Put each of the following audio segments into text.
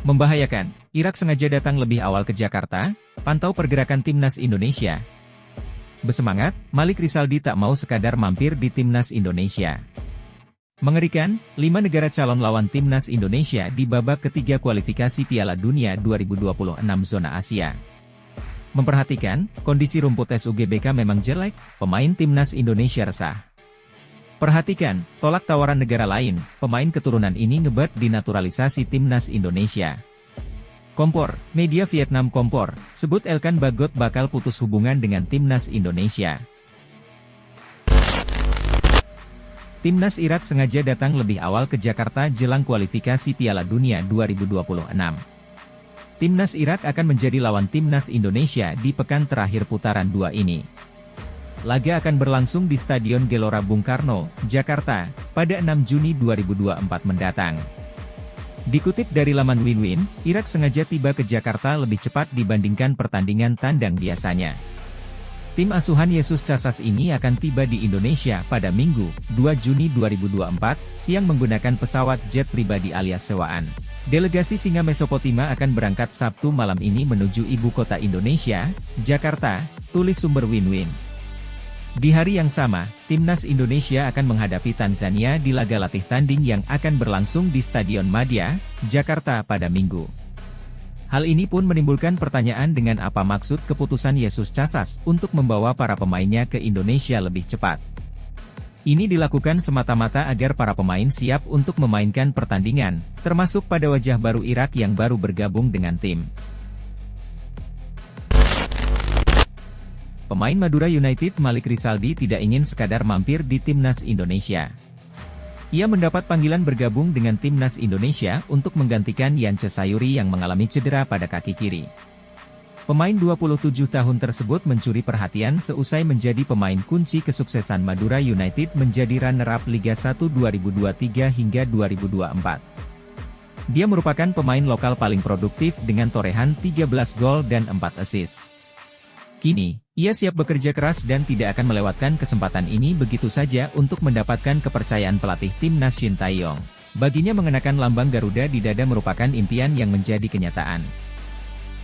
Membahayakan, Irak sengaja datang lebih awal ke Jakarta, pantau pergerakan Timnas Indonesia. Bersemangat, Malik Rizaldi tak mau sekadar mampir di Timnas Indonesia. Mengerikan, 5 negara calon lawan Timnas Indonesia di babak ketiga kualifikasi Piala Dunia 2026 zona Asia. Memperhatikan, kondisi rumput SUGBK memang jelek, pemain Timnas Indonesia resah. Perhatikan, tolak tawaran negara lain, pemain keturunan ini ngebet dinaturalisasi Timnas Indonesia. Kompor, media Vietnam Kompor, sebut Elkan Bagot bakal putus hubungan dengan Timnas Indonesia. Timnas Irak sengaja datang lebih awal ke Jakarta jelang kualifikasi Piala Dunia 2026. Timnas Irak akan menjadi lawan Timnas Indonesia di pekan terakhir putaran 2 ini. Laga akan berlangsung di Stadion Gelora Bung Karno, Jakarta, pada 6 Juni 2024 mendatang. Dikutip dari laman Winwin, Irak sengaja tiba ke Jakarta lebih cepat dibandingkan pertandingan tandang biasanya. Tim asuhan Yesus Casas ini akan tiba di Indonesia pada Minggu, 2 Juni 2024, siang menggunakan pesawat jet pribadi alias sewaan. Delegasi Singa Mesopotima akan berangkat Sabtu malam ini menuju ibu kota Indonesia, Jakarta, tulis sumber Winwin. Di hari yang sama, Timnas Indonesia akan menghadapi Tanzania di laga latih tanding yang akan berlangsung di Stadion Madia, Jakarta pada Minggu. Hal ini pun menimbulkan pertanyaan dengan apa maksud keputusan Yesus Casas untuk membawa para pemainnya ke Indonesia lebih cepat. Ini dilakukan semata-mata agar para pemain siap untuk memainkan pertandingan, termasuk pada wajah baru Irak yang baru bergabung dengan tim. Pemain Madura United Malik Rizaldi tidak ingin sekadar mampir di Timnas Indonesia. Ia mendapat panggilan bergabung dengan Timnas Indonesia untuk menggantikan Yance Sayuri yang mengalami cedera pada kaki kiri. Pemain 27 tahun tersebut mencuri perhatian seusai menjadi pemain kunci kesuksesan Madura United menjadi runner-up Liga 1 2023 hingga 2024. Dia merupakan pemain lokal paling produktif dengan torehan 13 gol dan 4 assist. Kini, ia siap bekerja keras dan tidak akan melewatkan kesempatan ini begitu saja untuk mendapatkan kepercayaan pelatih Timnas Shin Tae-yong. Baginya mengenakan lambang Garuda di dada merupakan impian yang menjadi kenyataan.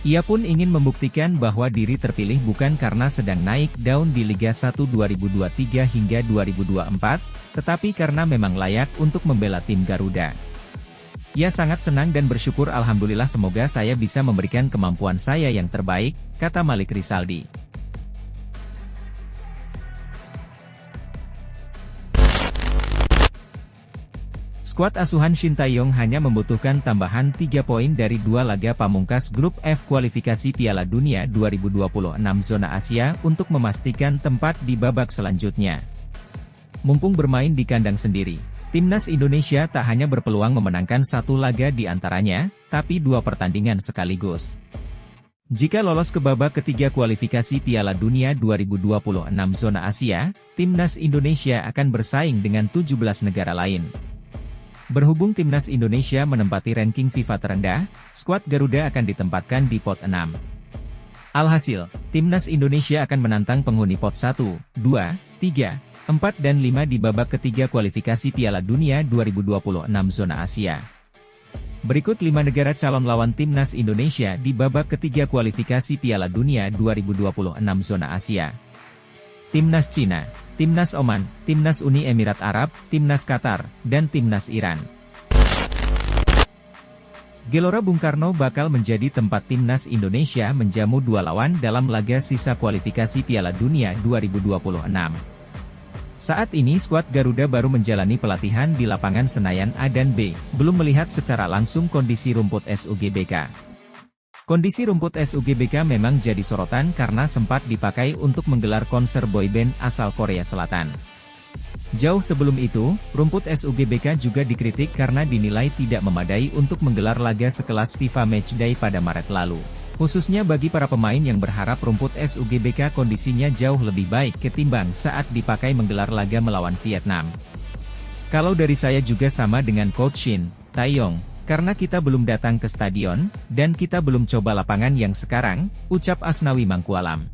Ia pun ingin membuktikan bahwa diri terpilih bukan karena sedang naik daun di Liga 1 2023 hingga 2024, tetapi karena memang layak untuk membela tim Garuda. Ia sangat senang dan bersyukur alhamdulillah semoga saya bisa memberikan kemampuan saya yang terbaik, kata Malik Rizaldi. Skuad asuhan Shin Tae-yong hanya membutuhkan tambahan 3 poin dari 2 laga pamungkas grup F kualifikasi Piala Dunia 2026 zona Asia untuk memastikan tempat di babak selanjutnya. Mumpung bermain di kandang sendiri, Timnas Indonesia tak hanya berpeluang memenangkan 1 laga di antaranya, tapi 2 pertandingan sekaligus. Jika lolos ke babak ketiga kualifikasi Piala Dunia 2026 zona Asia, Timnas Indonesia akan bersaing dengan 17 negara lain. Berhubung Timnas Indonesia menempati ranking FIFA terendah, skuad Garuda akan ditempatkan di pot 6. Alhasil, Timnas Indonesia akan menantang penghuni pot 1, 2, 3, 4 dan 5 di babak ketiga kualifikasi Piala Dunia 2026 zona Asia. Berikut 5 negara calon lawan Timnas Indonesia di babak ketiga kualifikasi Piala Dunia 2026 zona Asia. Timnas Cina, Timnas Oman, Timnas Uni Emirat Arab, Timnas Qatar, dan Timnas Iran. Gelora Bung Karno bakal menjadi tempat Timnas Indonesia menjamu 2 lawan dalam laga sisa kualifikasi Piala Dunia 2026. Saat ini skuad Garuda baru menjalani pelatihan di lapangan Senayan A dan B, belum melihat secara langsung kondisi rumput SUGBK. Kondisi rumput SUGBK memang jadi sorotan karena sempat dipakai untuk menggelar konser boyband asal Korea Selatan. Jauh sebelum itu, rumput SUGBK juga dikritik karena dinilai tidak memadai untuk menggelar laga sekelas FIFA Matchday pada Maret lalu. Khususnya bagi para pemain yang berharap rumput SUGBK kondisinya jauh lebih baik ketimbang saat dipakai menggelar laga melawan Vietnam. Kalau dari saya juga sama dengan Coach Shin Tae-yong, karena kita belum datang ke stadion, dan kita belum coba lapangan yang sekarang, ucap Asnawi Mangkualam.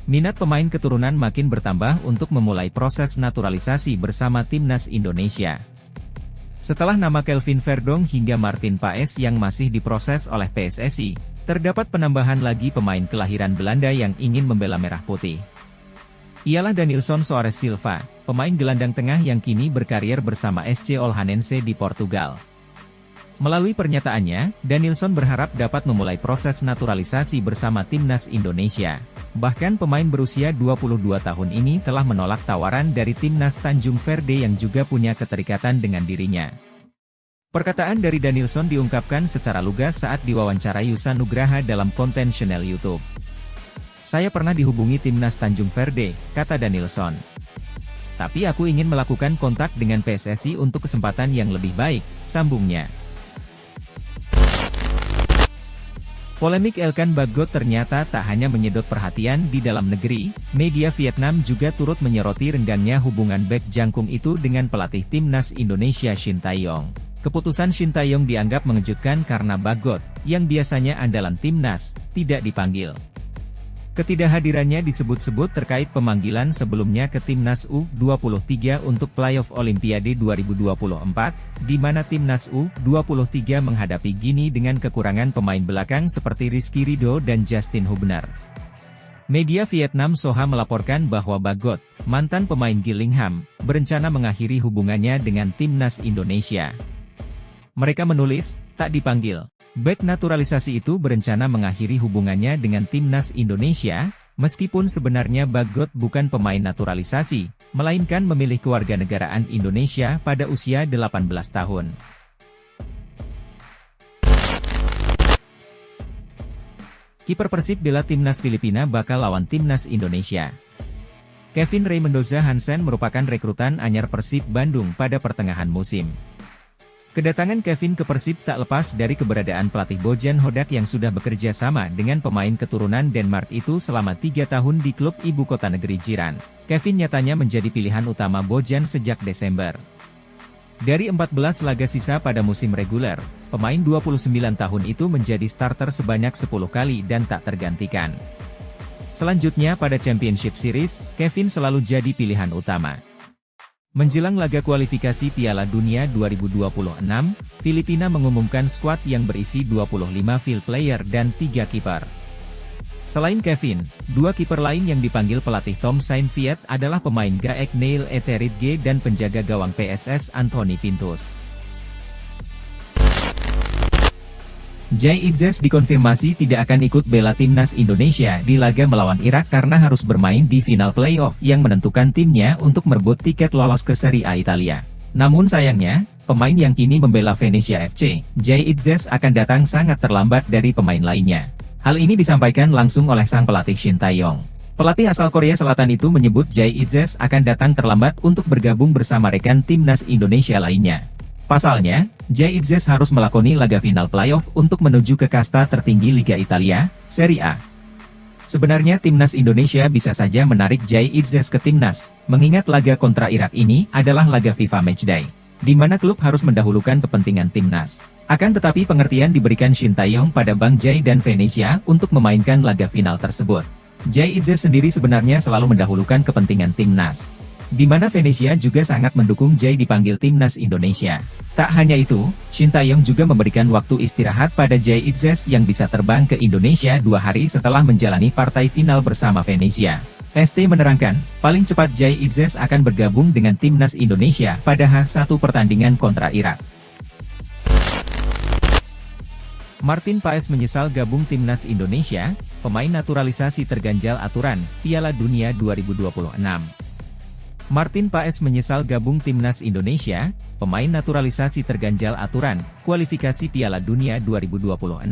Minat pemain keturunan makin bertambah untuk memulai proses naturalisasi bersama timnas Indonesia. Setelah nama Kelvin Verdonk hingga Martin Paes yang masih diproses oleh PSSI, terdapat penambahan lagi pemain kelahiran Belanda yang ingin membela Merah Putih. Ialah Danilson Soares Silva, pemain gelandang tengah yang kini berkarir bersama SC Olhanense di Portugal. Melalui pernyataannya, Danilson berharap dapat memulai proses naturalisasi bersama timnas Indonesia. Bahkan pemain berusia 22 tahun ini telah menolak tawaran dari timnas Tanjung Verde yang juga punya keterikatan dengan dirinya. Perkataan dari Danilson diungkapkan secara lugas saat diwawancara Yusa Nugraha dalam konten channel YouTube. "Saya pernah dihubungi timnas Tanjung Verde," kata Danilson. "Tapi aku ingin melakukan kontak dengan PSSI untuk kesempatan yang lebih baik," sambungnya. Polemik Elkan Bagot ternyata tak hanya menyedot perhatian di dalam negeri, media Vietnam juga turut menyoroti renggangnya hubungan bek jangkung itu dengan pelatih timnas Indonesia Shin Tae-yong. Keputusan Shin Tae-yong dianggap mengejutkan karena Bagot, yang biasanya andalan timnas, tidak dipanggil. Ketidakhadirannya disebut-sebut terkait pemanggilan sebelumnya ke timnas U23 untuk playoff Olimpiade 2024, di mana timnas U23 menghadapi Gini dengan kekurangan pemain belakang seperti Rizky Ridho dan Justin Hubner. Media Vietnam Soha melaporkan bahwa Bagot, mantan pemain Gillingham, berencana mengakhiri hubungannya dengan timnas Indonesia. Mereka menulis, "Tak dipanggil. Bek naturalisasi itu berencana mengakhiri hubungannya dengan timnas Indonesia, meskipun sebenarnya Bagot bukan pemain naturalisasi, melainkan memilih kewarganegaraan Indonesia pada usia 18 tahun. Kiper Persib bela timnas Filipina bakal lawan timnas Indonesia. Kevin Ray Mendoza Hansen merupakan rekrutan anyar Persib Bandung pada pertengahan musim. Kedatangan Kevin ke Persib tak lepas dari keberadaan pelatih Bojan Hodak yang sudah bekerja sama dengan pemain keturunan Denmark itu selama 3 tahun di klub ibu kota negeri jiran. Kevin nyatanya menjadi pilihan utama Bojan sejak Desember. Dari 14 laga sisa pada musim reguler, pemain 29 tahun itu menjadi starter sebanyak 10 kali dan tak tergantikan. Selanjutnya pada Championship Series, Kevin selalu jadi pilihan utama. Menjelang laga kualifikasi Piala Dunia 2026, Filipina mengumumkan skuad yang berisi 25 field player dan 3 kiper. Selain Kevin, 2 kiper lain yang dipanggil pelatih Tom Saintfiet adalah pemain Gaek Neil Etheridge dan penjaga gawang PSS Anthony Pintus. Jay Itzes dikonfirmasi tidak akan ikut bela timnas Indonesia di laga melawan Irak karena harus bermain di final playoff yang menentukan timnya untuk merebut tiket lolos ke Serie A Italia. Namun sayangnya, pemain yang kini membela Venezia FC, Jay Itzes akan datang sangat terlambat dari pemain lainnya. Hal ini disampaikan langsung oleh sang pelatih Shin Tae-yong. Pelatih asal Korea Selatan itu menyebut Jay Itzes akan datang terlambat untuk bergabung bersama rekan timnas Indonesia lainnya. Pasalnya, Jay Itzes harus melakoni laga final playoff untuk menuju ke kasta tertinggi Liga Italia, Serie A. Sebenarnya timnas Indonesia bisa saja menarik Jay Itzes ke timnas, mengingat laga kontra Irak ini adalah laga FIFA Matchday, di mana klub harus mendahulukan kepentingan timnas. Akan tetapi pengertian diberikan Shin Tae-yong pada Bang Jay dan Venezia untuk memainkan laga final tersebut. Jay Itzes sendiri sebenarnya selalu mendahulukan kepentingan timnas, di mana Venezia juga sangat mendukung Jay dipanggil timnas Indonesia. Tak hanya itu, Shin Tae-yong juga memberikan waktu istirahat pada Jay Itzes yang bisa terbang ke Indonesia 2 hari setelah menjalani partai final bersama Venezia. ST menerangkan, paling cepat Jay Itzes akan bergabung dengan timnas Indonesia pada H1 pertandingan kontra Irak. Martin Paes menyesal gabung timnas Indonesia, pemain naturalisasi terganjal aturan Piala Dunia 2026. Martin Paes menyesal gabung timnas Indonesia, pemain naturalisasi terganjal aturan, kualifikasi Piala Dunia 2026.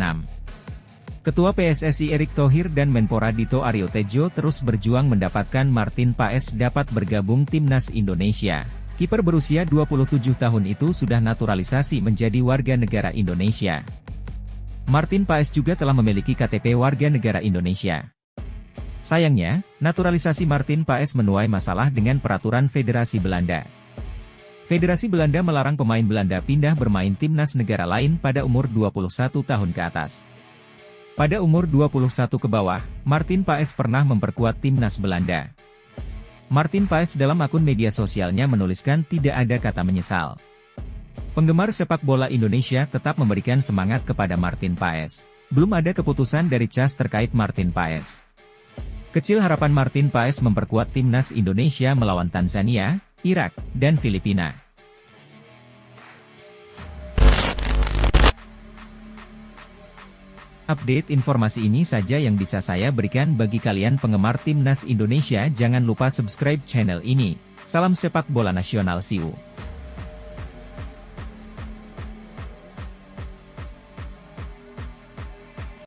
Ketua PSSI Erick Thohir dan Menpora Dito Aryo Tejo terus berjuang mendapatkan Martin Paes dapat bergabung timnas Indonesia. Kiper berusia 27 tahun itu sudah naturalisasi menjadi warga negara Indonesia. Martin Paes juga telah memiliki KTP warga negara Indonesia. Sayangnya, naturalisasi Martin Paes menuai masalah dengan peraturan Federasi Belanda. Federasi Belanda melarang pemain Belanda pindah bermain timnas negara lain pada umur 21 tahun ke atas. Pada umur 21 ke bawah, Martin Paes pernah memperkuat timnas Belanda. Martin Paes dalam akun media sosialnya menuliskan tidak ada kata menyesal. Penggemar sepak bola Indonesia tetap memberikan semangat kepada Martin Paes. Belum ada keputusan dari CAS terkait Martin Paes. Kecil harapan Martin Paes memperkuat timnas Indonesia melawan Tanzania, Irak, dan Filipina. Update informasi ini saja yang bisa saya berikan bagi kalian penggemar timnas Indonesia. Jangan lupa subscribe channel ini. Salam sepak bola nasional, see you.